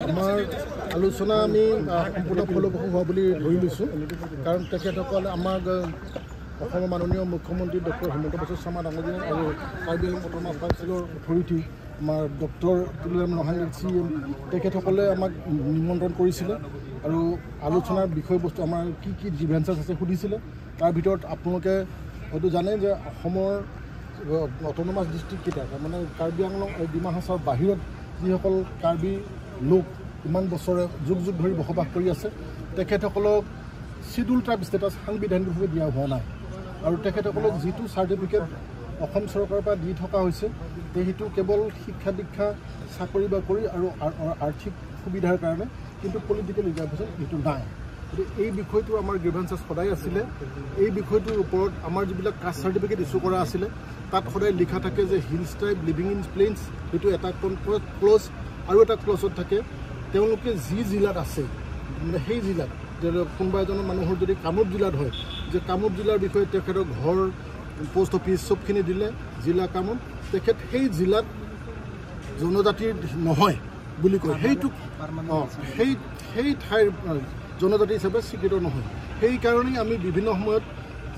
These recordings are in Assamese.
আমাৰ আলোচনা আমি সম্পূৰ্ণ ফলপ্ৰসূ হোৱা বুলি ধৰি লৈছোঁ কাৰণ তেখেতসকল আমাক অসমৰ মাননীয় মুখ্যমন্ত্ৰী ডক্টৰ হিমন্ত বিশ্ব শৰ্মা ডাঙৰীয়া আৰু কাৰ্বি আংলং অট'নমাছ কাউন্সিলৰ অথৰিটি আমাৰ ডক্টৰ তুলিৰাম ৰহাং CM তেখেতসকলে আমাক নিমন্ত্ৰণ কৰিছিলে আৰু আলোচনাৰ বিষয়বস্তু আমাৰ কি কি গ্ৰিভেঞ্চেছ আছে সুধিছিলে। তাৰ ভিতৰত আপোনালোকে হয়তো জানে যে অসমৰ অট'নমাছ ডিষ্ট্ৰিক্টকেইটা মানে কাৰ্বি আংলং আৰু ডিমা হাছাওৰ বাহিৰত যিসকল কাৰ্বি লোক ইমান বছৰে যুগ যুগ ধৰি বসবাস কৰি আছে তেখেতসকলক শিডিউল ট্ৰাইব ষ্টেটাছ সাংবিধানিকভাৱে দিয়া হোৱা নাই আৰু তেখেতসকলক যিটো চাৰ্টিফিকেট অসম চৰকাৰৰ পৰা দি থকা হৈছে সেইটো কেৱল শিক্ষা দীক্ষা চাকৰি বাকৰি আৰু আৰ্থিক সুবিধাৰ কাৰণে কিন্তু পলিটিকেল ৰিজাৰ্ভেশ্যন এইটো নাই। গতিকে এই বিষয়টো আমাৰ গ্ৰিভেঞ্চেছ সদায় আছিলে। এই বিষয়টোৰ ওপৰত আমাৰ যিবিলাক কাষ্ট চাৰ্টিফিকেট ইছ্যু কৰা আছিলে তাত সদায় লিখা থাকে যে hills tribe living in plains সেইটো এটা ক্লজ আৰু এটা ক্লজত থাকে তেওঁলোকে যি জিলাত আছে মানে সেই জিলাত কোনোবা এজনৰ মানুহৰ যদি কামৰূপ জিলাত হয় যে কামৰূপ জিলাৰ বিষয়ে তেখেতৰ ঘৰ পোষ্ট অফিচ চবখিনি দিলে জিলা কামৰূপ তেখেত সেই জিলাত জনজাতিৰ নহয় বুলি কয় সেইটো সেই ঠাইৰ জনজাতি হিচাপে স্বীকৃত নহয়। সেইকাৰণেই আমি বিভিন্ন সময়ত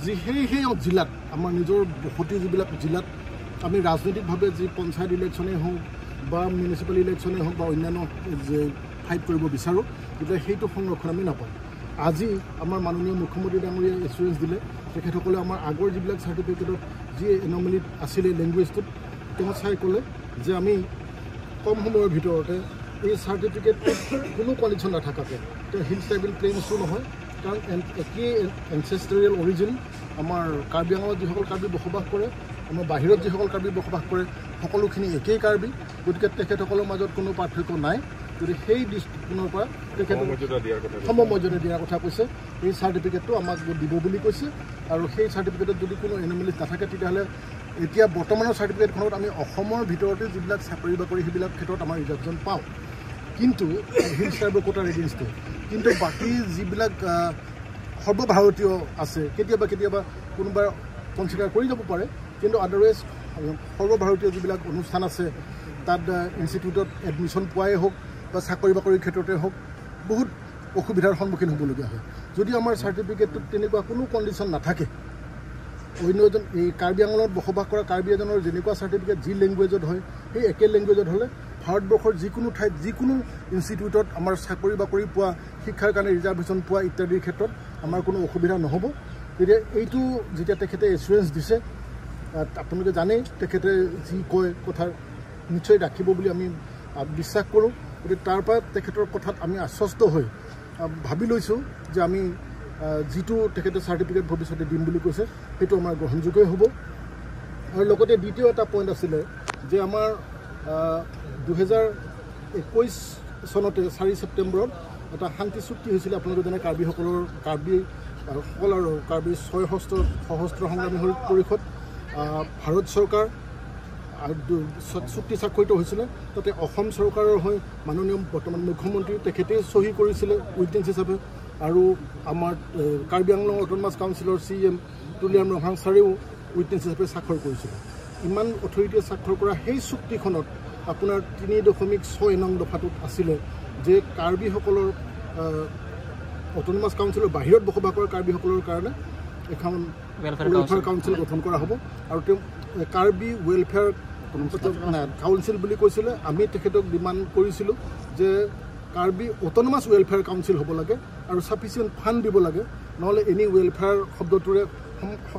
যি সেই জিলাত আমাৰ নিজৰ বসতি যিবিলাক জিলাত আমি ৰাজনৈতিকভাৱে যি পঞ্চায়ত ইলেকশ্যনেই হওক বা মিউনিচিপেল ইলেকশ্যনেই হওক বা অন্যান্য যে ফাইট কৰিব বিচাৰোঁ গতিকে সেইটো সংৰক্ষণ আমি নাপাওঁ। আজি আমাৰ মাননীয় মুখ্যমন্ত্ৰী ডাঙৰীয়াই এছুৰেঞ্চ দিলে তেখেতসকলে আমাৰ আগৰ যিবিলাক চাৰ্টিফিকেটত যি এনমেলিত আছিলে লেংগুৱেজটোত তেওঁ চাই ক'লে যে আমি কম সময়ৰ ভিতৰতে এই চাৰ্টিফিকেটটোত কোনো কণ্ডিশ্যন নাথাকাকৈ তেওঁ হিলছ ট্ৰাইবেল প্লেইনছো নহয় কাৰণ একেই এনচেষ্টৰিয়েল অৰিজিন আমাৰ কাৰ্বি আংলঙত যিসকল কাৰ্বি বসবাস কৰে আমাৰ বাহিৰত যিসকল কাৰ্বি বসবাস কৰে সকলোখিনি একেই কাৰ্বি গতিকে তেখেতসকলৰ মাজত কোনো পাৰ্থক্য নাই। গতিকে সেই দৃষ্টিকোণৰ পৰা তেখেতক সমমৰ্যাদা দিয়াৰ কথা কৈছে। এই চাৰ্টিফিকেটটো আমাক দিব বুলি কৈছে আৰু সেই চাৰ্টিফিকেটত যদি কোনো এনমেলিজ নাথাকে তেতিয়াহ'লে এতিয়া বৰ্তমানৰ চাৰ্টিফিকেটখনত আমি অসমৰ ভিতৰতে যিবিলাক চাকৰি বাকৰি সেইবিলাক ক্ষেত্ৰত আমাৰ ৰিজাৰ্ভেশ্যন পাওঁ কিন্তু হিলছ ট্ৰাইবৰ কোটাৰ এগেইনষ্টে কিন্তু বাকী যিবিলাক সৰ্বভাৰতীয় আছে কেতিয়াবা কোনোবাই কনচিডাৰ কৰি যাব পাৰে কিন্তু আদাৰৱাইজ সৰ্বভাৰতীয় যিবিলাক অনুষ্ঠান আছে তাত ইনষ্টিটিউটত এডমিশ্যন পোৱাই হওক বা চাকৰি বাকৰিৰ ক্ষেত্ৰতে হওক বহুত অসুবিধাৰ সন্মুখীন হ'বলগীয়া হয়। যদি আমাৰ চাৰ্টিফিকেটটোত তেনেকুৱা কোনো কণ্ডিশ্যন নাথাকে অন্য এজন এই কাৰ্বি আংলঙত বসবাস কৰা কাৰ্বি এজনৰ যেনেকুৱা চাৰ্টিফিকেট যি লেংগুৱেজত হয় সেই একে লেংগুৱেজত হ'লে ভাৰতবৰ্ষৰ যিকোনো ঠাইত যিকোনো ইনষ্টিটিউটত আমাৰ চাকৰি বাকৰি পোৱা শিক্ষাৰ কাৰণে ৰিজাৰ্ভেশ্যন পোৱা ইত্যাদিৰ ক্ষেত্ৰত আমাৰ কোনো অসুবিধা নহ'ব। গতিকে এইটো যেতিয়া তেখেতে এছুৰেঞ্চ দিছে আপোনালোকে জানেই তেখেতে যি কয় কথা নিশ্চয় ৰাখিব বুলি আমি বিশ্বাস কৰোঁ। গতিকে তাৰ পৰা তেখেতৰ কথাত আমি আশ্বস্ত হৈ ভাবি লৈছোঁ যে আমি যিটো তেখেতে চাৰ্টিফিকেট ভৱিষ্যতে দিম বুলি কৈছে সেইটো আমাৰ গ্ৰহণযোগ্যই হ'ব। আৰু লগতে দ্বিতীয় এটা পইণ্ট আছিলে যে আমাৰ 2021 চনতে 4 ছেপ্টেম্বৰত এটা শান্তি চুক্তি হৈছিলে। আপোনালোকে জানে কাৰ্বিসকল আৰু কাৰ্বি সশস্ত্ৰ সংগ্ৰামী পৰিষদ ভাৰত চৰকাৰ চুক্তি স্বাক্ষৰিত হৈছিলে। তাতে অসম চৰকাৰৰ হৈ মাননীয় বৰ্তমান মুখ্যমন্ত্ৰী তেখেতেই চহী কৰিছিলে উইটনেছ হিচাপে আৰু আমাৰ কাৰ্বি আংলং অট'নমাছ কাউন্সিলৰ CM তুলিৰাম ৰহাং ছাৰেও উইটনেছ হিচাপে স্বাক্ষৰ কৰিছিলে। ইমান অথৰিটিয়ে স্বাক্ষৰ কৰা সেই চুক্তিখনত আপোনাৰ 3.6 নং দফাটোত আছিলে যে কাৰ্বিসকলৰ অট'নমাছ কাউন্সিলৰ বাহিৰত বসবাস কৰা কাৰ্বিসকলৰ কাৰণে এখন ৱেলফেয়াৰ কাউন্সিল গঠন কৰা হ'ব আৰু তেওঁ কাৰ্বি ৱেলফেয়াৰ কাউন্সিল বুলি কৈছিলে। আমি তেখেতক ডিমাণ্ড কৰিছিলোঁ যে কাৰ্বি অট'নমাছ ৱেলফেয়াৰ কাউন্সিল হ'ব লাগে আৰু ছাফিচিয়েণ্ট ফাণ্ড দিব লাগে নহ'লে এনি ৱেলফেয়াৰ শব্দটোৰে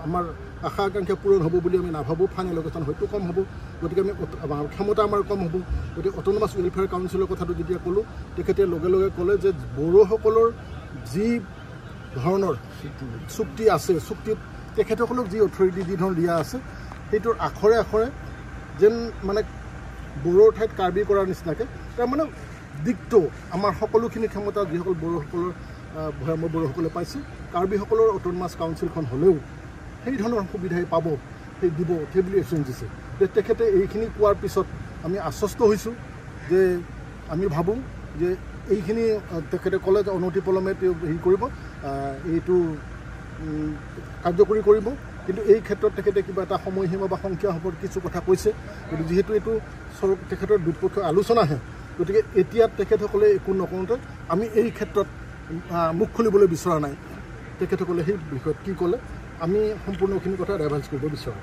আমাৰ আশা আকাংক্ষা পূৰণ হ'ব বুলি আমি নাভাবোঁ। ফাণ্ড এল'কেশ্যন হয়তো কম হ'ব গতিকে আমাৰ ক্ষমতা আমাৰ কম হ'ব। গতিকে অট'নমাছ ৱেলফেয়াৰ কাউন্সিলৰ কথাটো যেতিয়া ক'লোঁ তেখেতে লগে লগে ক'লে যে বড়োসকলৰ যি ধৰণৰ চুক্তি আছে চুক্তিত তেখেতসকলক যি অথৰিটি যি ধৰণৰ দিয়া আছে সেইটোৰ আখৰে আখৰে যেন মানে বড়োৰ ঠাইত কাৰ্বি কৰাৰ নিচিনাকৈ তাৰমানে দিশটো আমাৰ সকলোখিনি ক্ষমতা যিসকল বড়োসকলৰ ভৈয়ামৰ বড়োসকলে পাইছে কাৰ্বিসকলৰ অট'নমাছ কাউন্সিলখন হ'লেও সেই ধৰণৰ সুবিধাই পাব সেই দিব সেই বুলি এছুৰেঞ্চ দিছে। তেখেতে এইখিনি কোৱাৰ পিছত আমি আশ্বস্ত হৈছোঁ যে আমি ভাবোঁ যে এইখিনি তেখেতে ক'লে যে অনতিপলমে তেওঁ হেৰি কৰিব এইটো কাৰ্যকৰী কৰিব কিন্তু এই ক্ষেত্ৰত তেখেতে কিবা এটা সময়সীমা বা সংখ্যা হ'ব কিছু কথা কৈছে। কিন্তু যিহেতু এইটো তেখেতৰ দুপক্ষৰ আলোচনাহে গতিকে এতিয়া তেখেতসকলে একো নকওঁতে আমি এই ক্ষেত্ৰত মুখ খুলিবলৈ বিচৰা নাই তেখেতসকলে সেই বিষয়ত কি ক'লে আমি সম্পূৰ্ণখিনি কথা এডভাইচ কৰিব বিচাৰোঁ